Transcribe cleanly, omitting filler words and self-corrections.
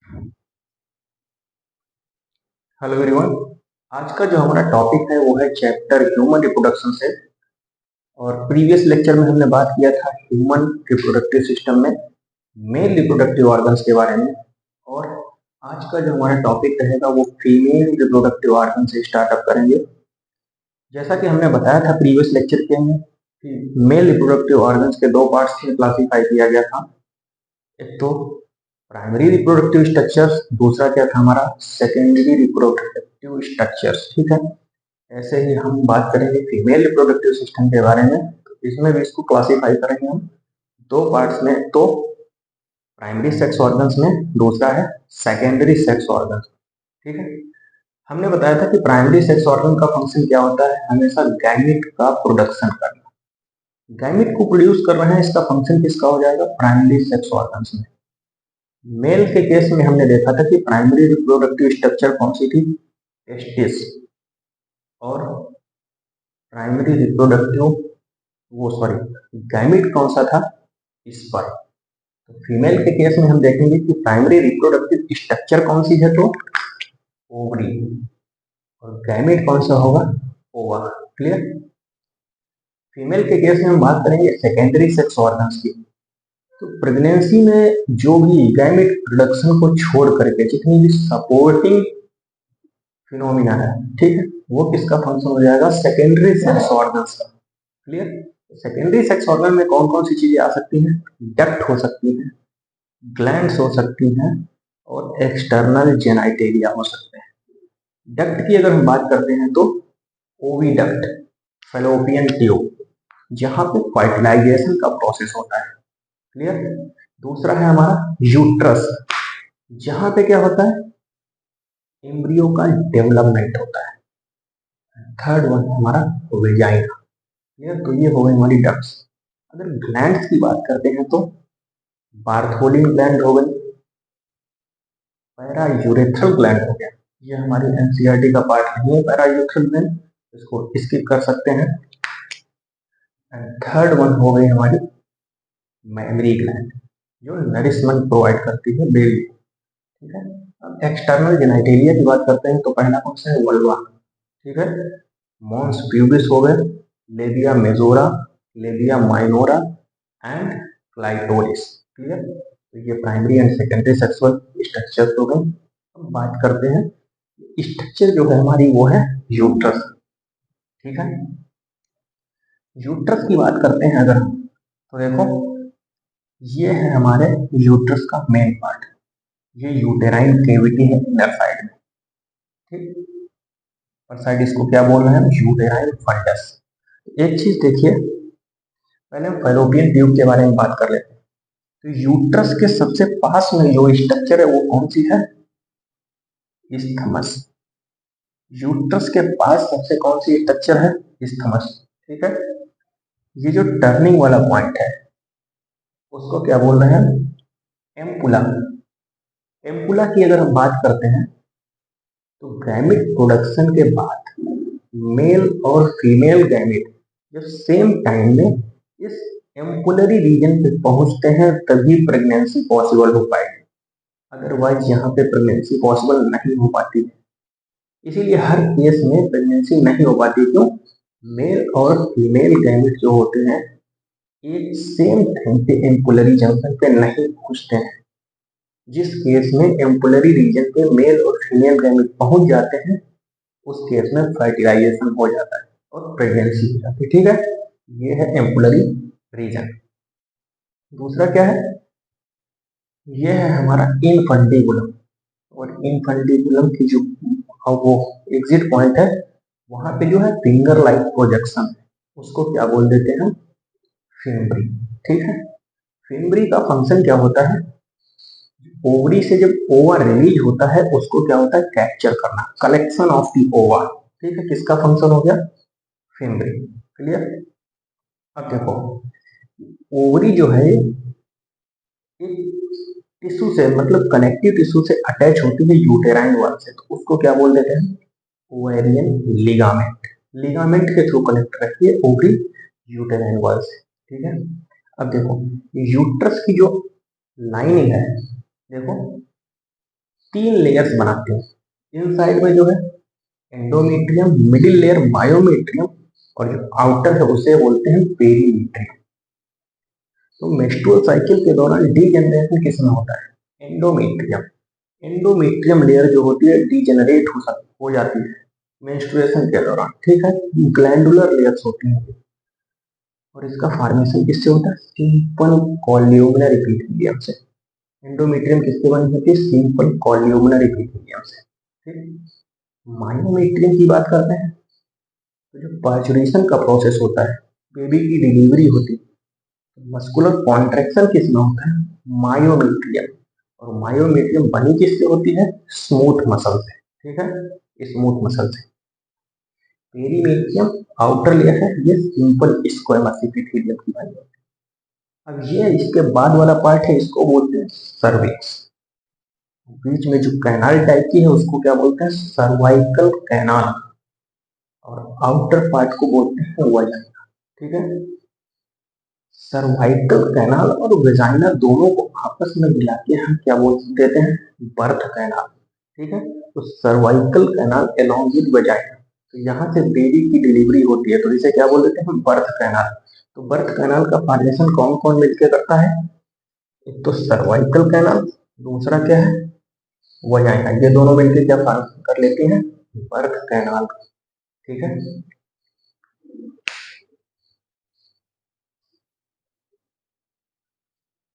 Hello everyone. आज का जो हमारा टॉपिक है वो है चैप्टर ह्यूमन रिप्रोडक्शन से। और प्रीवियस लेक्चर में हमने बात किया था ह्यूमन रिप्रोडक्टिव सिस्टम में मेल रिप्रोडक्टिव ऑर्गन्स के बारे में। और आज का जो हमारा टॉपिक रहेगा वो फीमेल रिप्रोडक्टिव ऑर्गन से स्टार्टअप करेंगे। जैसा कि हमने बताया था प्रीवियस लेक्चर के में कि मेल रिप्रोडक्टिव ऑर्गन्स के दो पार्ट्स में क्लासीफाई किया गया था। एक तो प्राइमरी रिप्रोडक्टिव स्ट्रक्चर्स, दूसरा क्या था हमारा सेकेंडरी रिप्रोडक्टिव स्ट्रक्चर्स। ठीक है, ऐसे ही हम बात करेंगे फीमेल रिप्रोडक्टिव सिस्टम के बारे में। तो इसमें भी इसको क्लासीफाई करेंगे हम दो पार्ट्स में, तो प्राइमरी सेक्स ऑर्गन्स में, दूसरा है सेकेंडरी सेक्स ऑर्गन्स। ठीक है, हमने बताया था कि प्राइमरी सेक्स ऑर्गन का फंक्शन क्या होता है, हमेशा गैमिट का प्रोडक्शन करना। गैमिट को प्रोड्यूस कर रहे हैं, इसका फंक्शन किसका हो जाएगा, प्राइमरी सेक्स ऑर्गन्स में। मेल के केस में हमने देखा था कि प्राइमरी रिप्रोडक्टिव स्ट्रक्चर कौन सी थी, टेस्टिस। और प्राइमरी रिप्रोडक्टिव वो सॉरी गैमिट कौन सा था, स्पर्म। तो फीमेल के केस में हम देखेंगे कि प्राइमरी रिप्रोडक्टिव स्ट्रक्चर कौन सी है, तो ओवरी। और गैमिट कौन सा होगा, ओवा। क्लियर। फीमेल के केस में हम बात करेंगे सेकेंडरी सेक्स ऑर्गन्स की। तो प्रेगनेंसी में जो भी गैमिट प्रोडक्शन को छोड़ करके जितनी भी सपोर्टिंग फिनोमिना है, ठीक है, वो किसका फंक्शन हो जाएगा, सेकेंडरी सेक्स ऑर्गन्स का। क्लियर। सेकेंडरी सेक्स ऑर्गन में कौन कौन सी चीजें आ सकती हैं, डक्ट हो सकती हैं, ग्लैंड्स हो सकती हैं, और एक्सटर्नल जेनाइटेरिया हो सकते हैं। डक्ट की अगर हम बात करते हैं तो ओविडक्ट, फेलोपियन ट्यूब, जहां पे फर्टिलाइजेशन का प्रोसेस होता है। क्लियर। दूसरा है हमारा यूट्रस, जहां पे क्या होता है, एम्ब्रियो का डेवलपमेंट होता है। थर्ड वन हमारा वेजाइना। क्लियर। तो ये हो गई हमारी डक्ट्स। अगर ग्लैंड्स की बात करते हैं तो बार्थोलिन ग्लैंड हो गई, पैरा यूरेथ्रल ग्लैंड हो गया, ये हमारी एनसीईआरटी का पार्ट नहीं है पैरा यूरेथ्रल ग्लैंड, इसको स्किप कर सकते हैं। एंड थर्ड वन हो गई हमारी मेमरी ग्लैंड, जो नरिशमेंट प्रोवाइड करती है बेबी को। ठीक है। अब एक्सटर्नल जेनाइटेरिया की बात करते हैं तो पहला कौन सा है, वल्वा। ठीक है। मॉन्स प्यूबिस हो गए, labia majora, labia minora, and clitoris. Clear. तो ये primary and secondary sexual structure हो गए। अब बात करते हैं स्ट्रक्चर जो है हमारी वो है यूट्रस। ठीक है। यूट्रस की बात करते हैं अगर हम, तो देखो ये है हमारे यूट्रस का मेन पार्ट। ये यूटेराइन केविटी है इनर साइड में। ठीक। और साइड इसको क्या बोल रहे हैं, यूटेराइन फंडस। एक चीज देखिए, पहले हम फैलोपियन ट्यूब के बारे में बात कर लेते हैं। तो यूट्रस के सबसे पास में जो स्ट्रक्चर है वो कौन सी है, इस्थमस। यूट्रस के पास सबसे कौन सी स्ट्रक्चर है, इस्थमस। ठीक है। ये जो टर्निंग वाला पॉइंट है उसको क्या बोल रहे हैं, एम्पुला। एम्पुला की अगर हम बात करते हैं तो गैमिट प्रोडक्शन के बाद मेल और फीमेल गैमिट जब सेम टाइम में इस एम्पुलरी रीजन पे पहुंचते हैं तभी प्रेगनेंसी पॉसिबल हो पाएगी। अदरवाइज यहाँ पे प्रेगनेंसी पॉसिबल नहीं हो पाती है। इसीलिए हर केस में प्रेगनेंसी नहीं हो पाती, क्यों, मेल और फीमेल गैमिट जो होते हैं एक सेम टाइम पे एम्पुलरी जंक्शन पे नहीं पहुंचते हैं। जिस केस में एम्पुलरी रीजन पे मेल और फीमेल गैमेट पहुंच जाते हैं उस केस में फर्टिलाइजेशन हो जाता है और प्रेगनेंसी हो जाती है। ठीक है, ये है एम्पुलरी रीजन। दूसरा क्या है, ये है हमारा इनफंडिबुलम। और इनफंडिबुलम की जो वो एग्जिट पॉइंट है वहां पे जो है फिंगर लाइक प्रोजेक्शन है, उसको क्या बोल देते हैं, फिम्बरी। ठीक है। फिम्बरी का फंक्शन क्या होता है, ओवरी से जब ओवा रिलीज होता है उसको क्या होता है, कैप्चर करना, कलेक्शन ऑफ दी ओवा। ठीक है, किसका फंक्शन हो गया, फिम्बरी। क्लियर। अब देखो ओवरी जो है एक टिश्यू से मतलब कनेक्टिव टिश्यू से अटैच होती है यूटेराइन वॉल से, तो उसको क्या बोल देते हैं, ओवेरियन लिगामेंट। लिगामेंट के थ्रू कनेक्ट रहती है ओवरी यूटेराइन वॉल से। ठीक है। अब देखो यूट्रस की जो लाइनिंग है, देखो तीन लेयर्स बनाते हैं। इनसाइड में जो है एंडोमेट्रियम, मिडिल लेयर मायोमेट्रियम, और जो आउटर है उसे बोलते हैं पेरीमेट्रियम। तो मेंस्ट्रुअल साइकिल के दौरान डीजेनरेशन किसमें होता है? एंडोमेट्रियम। एंडोमेट्रियम लेयर जो होती है डीजेनरेट हो जाती है मेंस्ट्रुएशन के दौरान, ठीक है। ग्लैंडुलर लेयर्स होती हैं और इसका फॉर्मेशन किससे होता है? सिंपल कॉल्यूमिनर एपिथेलियम से। एंडोमेट्रियम किससे बनी होती है? सिंपल कॉल्यूमिनर एपिथेलियम से, ठीक। मायोमेट्रियम की बात करते हैं तो जो पार्चुरेशन का प्रोसेस होता है, बेबी की डिलीवरी होती है, मस्कुलर कॉन्ट्रैक्शन किसमें होता है? मायोमेट्रियम। और मायोमेट्रियम बनी किससे होती है? स्मूथ मसल से, ठीक है, स्मूथ मसल से। पेरीमेट्रियम आउटर लेयर है, ये सिंपल स्क्वेमस एपिथेलियम की बनी होती है। अब ये इसके बाद वाला पार्ट है, इसको बोलते हैं सर्विक्स। बीच में जो कैनाल टाइप की है उसको क्या बोलते हैं? Cervical canal. और आउटर पार्ट को बोलते हैं वजाइना, ठीक है। सर्वाइकल कैनाल और वेजाइना दोनों को आपस में मिला के हम क्या बोल देते हैं? बर्थ कैनाल, ठीक है। तो cervical canal along with vagina, तो यहाँ से बेबी की डिलीवरी होती है, तो इसे क्या बोल देते हैं? Birth canal. तो बर्थ कैनाल का फॉर्मेशन कौन कौन मिलकर करता है? एक तो सर्वाइकल कैनाल, दूसरा क्या है? वजाइना। ये दोनों मिलकर क्या फॉर्मेशन कर लेते हैं? बर्थ कैनाल, ठीक है।